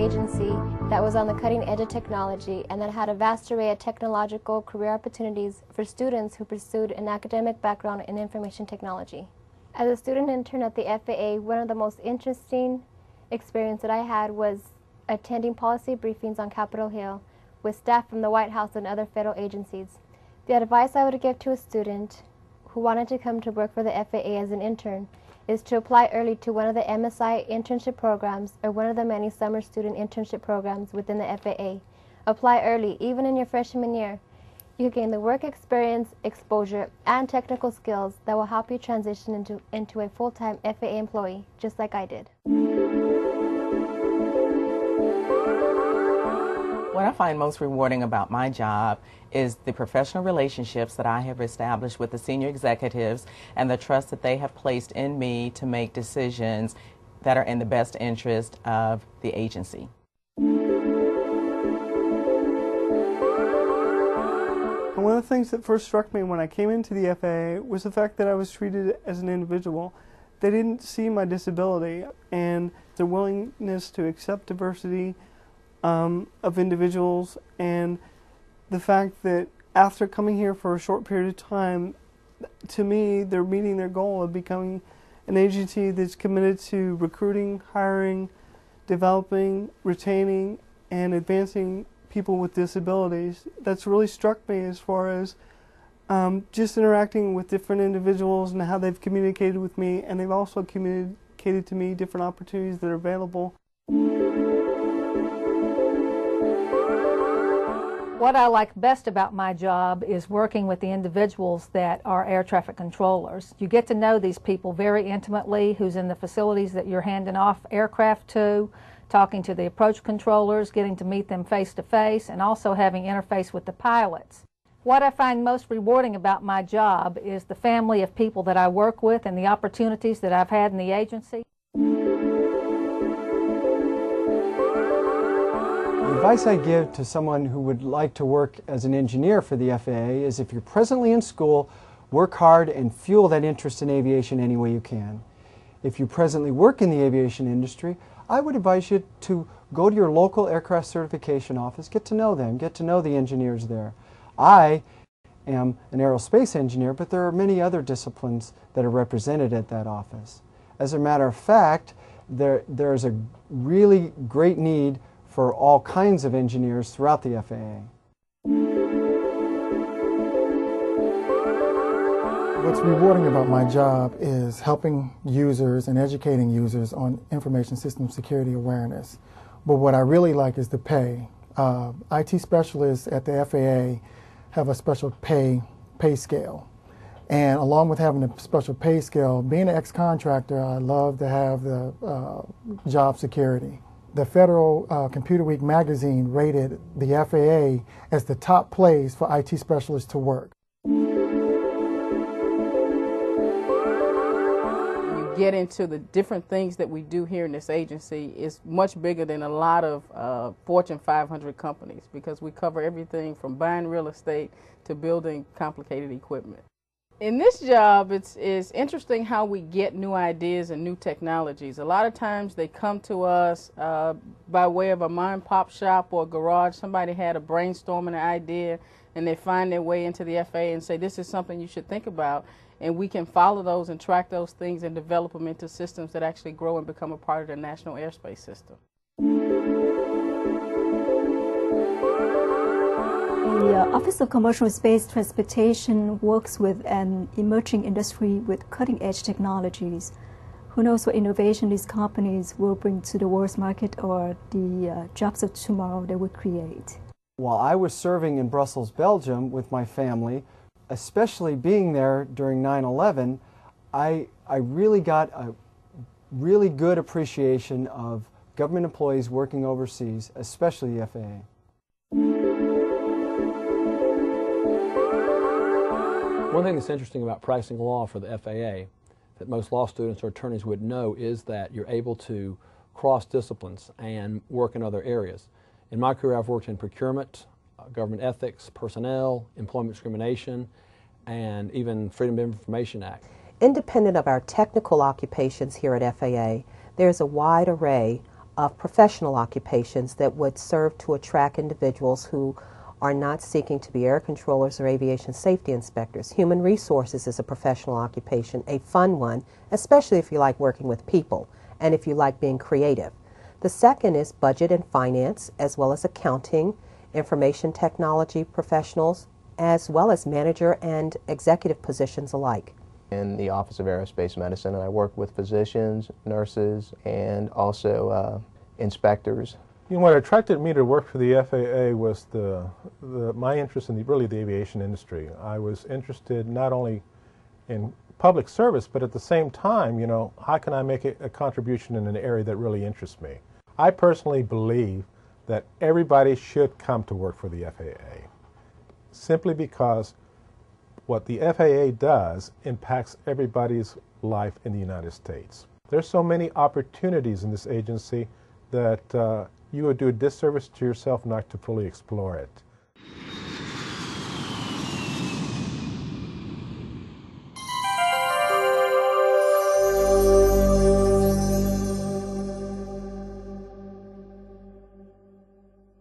agency that was on the cutting edge of technology and that had a vast array of technological career opportunities for students who pursued an academic background in information technology. As a student intern at the FAA, one of the most interesting experiences that I had was attending policy briefings on Capitol Hill with staff from the White House and other federal agencies. The advice I would give to a student who wanted to come to work for the FAA as an intern is to apply early to one of the MSI internship programs or one of the many summer student internship programs within the FAA. Apply early, even in your freshman year. You can gain the work experience, exposure, and technical skills that will help you transition into a full-time FAA employee, just like I did. What I find most rewarding about my job is the professional relationships that I have established with the senior executives and the trust that they have placed in me to make decisions that are in the best interest of the agency. One of the things that first struck me when I came into the FAA was the fact that I was treated as an individual. They didn't see my disability and their willingness to accept diversity of individuals, and the fact that after coming here for a short period of time, to me, they're meeting their goal of becoming an agency that's committed to recruiting, hiring, developing, retaining, and advancing people with disabilities. That's really struck me as far as just interacting with different individuals and how they've communicated with me, and they've also communicated to me different opportunities that are available. What I like best about my job is working with the individuals that are air traffic controllers. You get to know these people very intimately, who's in the facilities that you're handing off aircraft to, talking to the approach controllers, getting to meet them face to face, and also having interface with the pilots. What I find most rewarding about my job is the family of people that I work with and the opportunities that I've had in the agency. The advice I give to someone who would like to work as an engineer for the FAA is, if you're presently in school, work hard and fuel that interest in aviation any way you can. If you presently work in the aviation industry, I would advise you to go to your local aircraft certification office, get to know them, get to know the engineers there. I am an aerospace engineer, but there are many other disciplines that are represented at that office. As a matter of fact, there's a really great need for all kinds of engineers throughout the FAA. What's rewarding about my job is helping users and educating users on information system security awareness. But what I really like is the pay. IT specialists at the FAA have a special pay scale. And along with having a special pay scale, being an ex-contractor, I love to have the job security. The Federal Computer Week magazine rated the FAA as the top place for IT specialists to work. You get into the different things that we do here in this agency is much bigger than a lot of Fortune 500 companies, because we cover everything from buying real estate to building complicated equipment. In this job, it's interesting how we get new ideas and new technologies. A lot of times they come to us by way of a mom-and-pop shop or a garage. Somebody had a brainstorming idea, and they find their way into the FAA and say, this is something you should think about. And we can follow those and track those things and develop them into systems that actually grow and become a part of the national airspace system. The Office of Commercial Space Transportation works with an emerging industry with cutting-edge technologies. Who knows what innovation these companies will bring to the world's market, or the jobs of tomorrow they will create. While I was serving in Brussels, Belgium with my family, especially being there during 9/11, I really got a really good appreciation of government employees working overseas, especially the FAA. One thing that's interesting about practicing law for the FAA that most law students or attorneys would know is that you're able to cross disciplines and work in other areas. In my career, I've worked in procurement, government ethics, personnel, employment discrimination, and even Freedom of Information Act. Independent of our technical occupations here at FAA, there's a wide array of professional occupations that would serve to attract individuals who are not seeking to be air controllers or aviation safety inspectors. Human resources is a professional occupation, a fun one, especially if you like working with people and if you like being creative. The second is budget and finance, as well as accounting, information technology professionals, as well as manager and executive positions alike. In the Office of Aerospace Medicine, and I work with physicians, nurses, and also inspectors. You know, what attracted me to work for the FAA was my interest in really the aviation industry. I was interested not only in public service, but at the same time, you know, how can I make a contribution in an area that really interests me? I personally believe that everybody should come to work for the FAA, simply because what the FAA does impacts everybody's life in the United States. There's so many opportunities in this agency that you would do a disservice to yourself not to fully explore it.